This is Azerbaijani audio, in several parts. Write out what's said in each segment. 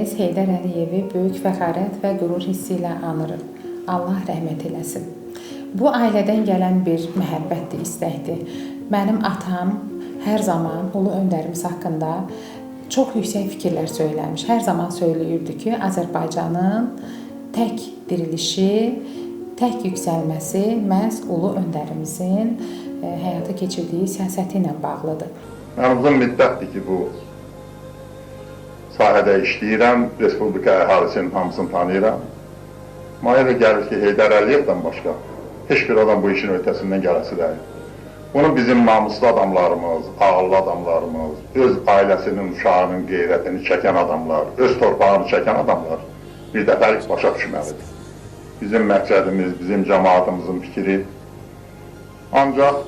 öndərimiz Heydər Əliyevi böyük fəxarət və qürur hissi ilə anırıq. Allah rəhmət eləsin. Bu ailədən gələn bir məhəbbətdir, istəkdir. Mənim atam hər zaman ulu öndərimiz haqqında çox yüksək fikirlər söyləmiş. Hər zaman söyləyirdi ki, Azərbaycanın tək dirilişi, tək yüksəlməsi məhz ulu öndərimizin həyata keçirdiyi siyasəti ilə bağlıdır. Mən uzun müddətdir ki, bu sahədə işləyirəm, Respublika əhalisinin hamısını tanıyıram. Mənə gəlir ki, Heydər Əliyevdən başqa heç bir adam bu işin ötəsindən gələsi deyil. Bunu bizim namuslu adamlarımız, ağıllı adamlarımız, öz ailəsinin, uşağının qeyrətini çəkən adamlar, öz torpağını çəkən adamlar bir dəfəlik başa düşməlidir. Bizim məqsədimiz, bizim cəmaatımızın fikri ancaq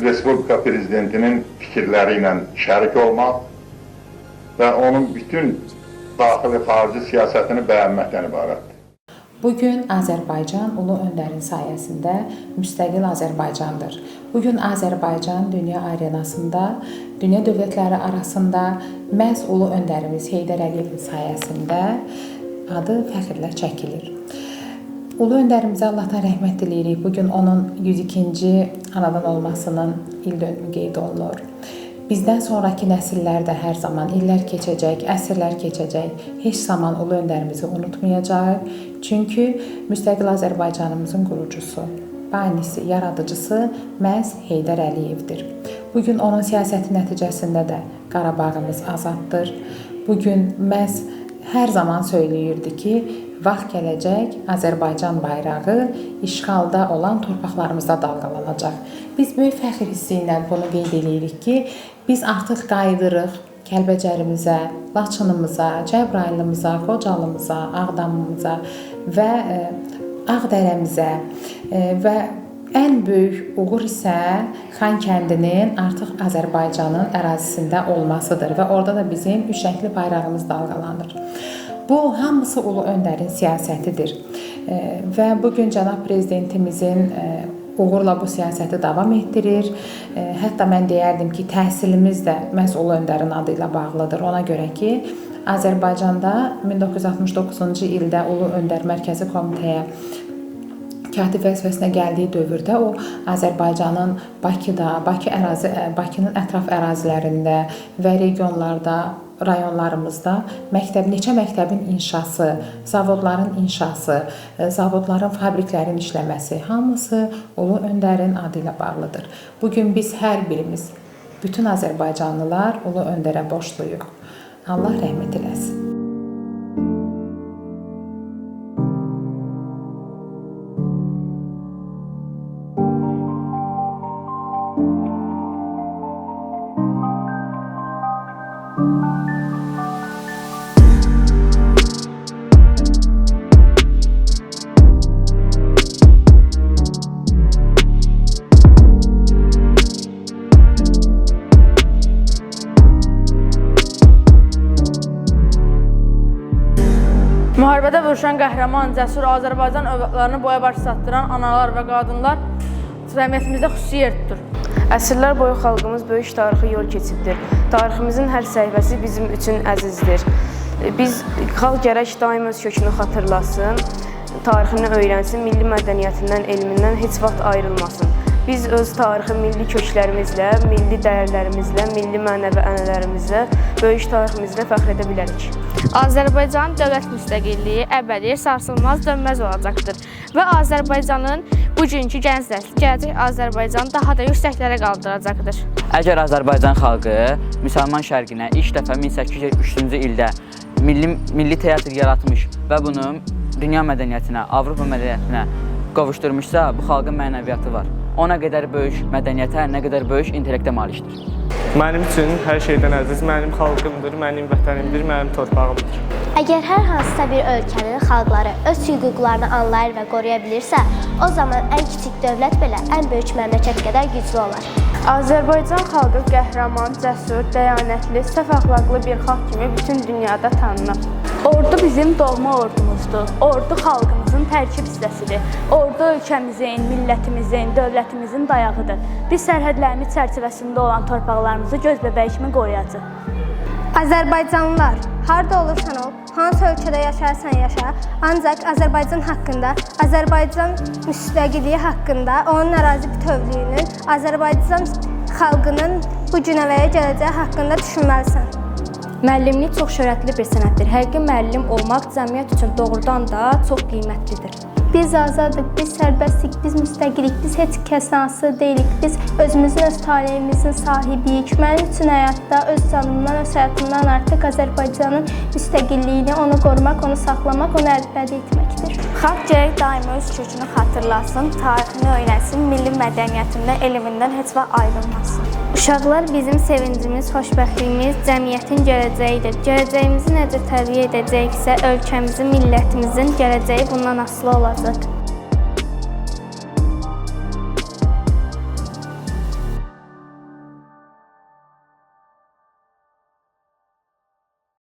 Respublika Prezidentinin fikirləri ilə şərik olmaq və onun bütün daxili xarici siyasətini bəyənməkdən ibarətdir. Bugün Azərbaycan ulu öndərin sayəsində müstəqil Azərbaycandır. Bugün Azərbaycan dünya arenasında, dünya dövlətləri arasında məhz ulu öndərimiz Heydər Əliyevin sayəsində adı fəxrlə çəkilir. Ulu öndərimizə Allahdan rəhmət diləyirik. Bugün onun 102-ci anadan olmasının ildönümü qeyd olunur. Bizdən sonraki nəsillər də hər zaman illər keçəcək, əsrlər keçəcək. Heç zaman ulu öndərimizi unutmayacaq. Çünki müstəqil Azərbaycanımızın qurucusu, banisi, yaradıcısı məhz Heydər Əliyevdir. Bugün onun siyasəti nəticəsində də Qarabağımız azaddır. Bugün məhz hər zaman söyləyirdi ki, vaxt gələcək, Azərbaycan bayrağı işğalda olan torpaqlarımızda dalgalanacaq. Biz böyük fəxr hissi ilə bunu qeyd edirik ki, biz artıq qayıdırıq Kəlbəcərimizə, Laçınımıza, Cəbrayılımıza, Qocalımıza, Ağdamımıza və Ağdərəmizə və ən böyük uğur isə Xankəndinin artıq Azərbaycanın ərazisində olmasıdır və orada da bizim üç rəngli bayrağımız dalgalanır. Bu hamısı ulu öndərin siyasətidir və bugün cənab prezidentimizin uğurla bu siyasəti davam etdirir. Hətta mən deyərdim ki, təhsilimiz də məhz ulu öndərin adı ilə bağlıdır. Ona görə ki, Azərbaycanda 1969-cu ildə ulu öndər mərkəzi komitəyə katib vəzifəsinə gəldiyi dövrdə o Azərbaycanın Bakıda, Bakının ətraf ərazilərində və regionlarda, rayonlarımızda neçə məktəbin inşası, zavodların inşası, zavodların, fabriklərin işləməsi hamısı ulu öndərin adı ilə bağlıdır. Bugün biz hər birimiz, bütün Azərbaycanlılar ulu öndərə borcluyuq. Allah rəhmət eləsin. Müharibədə vuruşan qəhrəman, cəsur Azərbaycan övladlarını boya baş satdıran analar və qadınlar cəmiyyətimizdə xüsusi yer tutur. Əsrlər boyu xalqımız böyük tarixi yol keçibdir. Tariximizin hər səhifəsi bizim üçün əzizdir. Xalq gərək daim öz kökünü xatırlasın, tarixini öyrənsin, milli mədəniyyətindən, elmindən heç vaxt ayrılmasın. Biz öz tarixi milli köklərimizlə, milli dəyərlərimizlə, milli mənəvi ənənələrimizlə, böyük tariximizlə fəxr edə bilərik. Azərbaycan dövlət müstəqilliyi əbədi, sarsılmaz, dönməz olacaqdır və Azərbaycanın bugünkü gənc nəsli gələcək Azərbaycanı daha da yüksəklərə qaldıracaqdır. Əgər Azərbaycan xalqı müsəlman şərqinə ilk dəfə 1873-cü ildə milli teatr yaratmış və bunu dünya mədəniyyətinə, Avropa mədəniyyətinə qovuşdurmuşsa, bu xalqın mənəviyyatı var. Ona qədər böyük mədəniyyətə, nə qədər böyük intellektə malikdir. Mənim üçün hər şeydən əziz mənim xalqımdır, mənim vətənimdir, mənim torpağımdır. Əgər hər hansısa bir ölkənin xalqları öz hüquqlarını anlayır və qoruya bilirsə, o zaman ən kiçik dövlət belə ən böyük məmləkət qədər güclü olar. Azərbaycan xalqı qəhrəman, cəsur, dəyanətli, səf əxlaqlı bir xalq kimi bütün dünyada tanınır. Ordu bizim doğma ordumuzdur. Ordu xalqımızın tərkib hissəsidir. Ordu ölkəmizin, millətimizin, dövlətimizin dayağıdır. Biz sərhədlərimiz çərçivəsində olan torpaqlarımızı göz bəbəyi kimi qoruyacağıq. Azərbaycanlılar, harda olursan ol, hansı ölkədə yaşarsan yaşa, ancaq Azərbaycan haqqında, Azərbaycan müstəqilliyi haqqında, onun ərazi bütövlüyünün, Azərbaycan xalqının bu günə və ya gələcəyi haqqında düşünməlisən. Müəllimlik çox şöhrətli bir sənətdir. Həqiqi müəllim olmaq cəmiyyət üçün doğrudan da çox qiymətlidir. Biz azadıq, biz sərbəstlik, biz müstəqillik, biz heç kəsdən asılı deyilik, biz özümüzün, öz taleyimizin sahibiyik. Mənim üçün həyatda öz canımdan, öz həyatımdan artıq Azərbaycanın müstəqilliyini, onu qorumaq, onu saxlamaq, onu əlbəttə etməkdir. Xalq gərək daima öz kökünü xatırlasın, tarixini öyrənsin, milli mədəniyyətindən, elmindən heç vaxt ayrılmasın. Uşaqlar bizim sevincimiz, xoşbəxtliyimiz, cəmiyyətin gələcəyidir. Gələcəyimizi necə tərbiyə edəcəksə, ölkəmizin, millətimizin gələcəyi bundan asılı olacaq.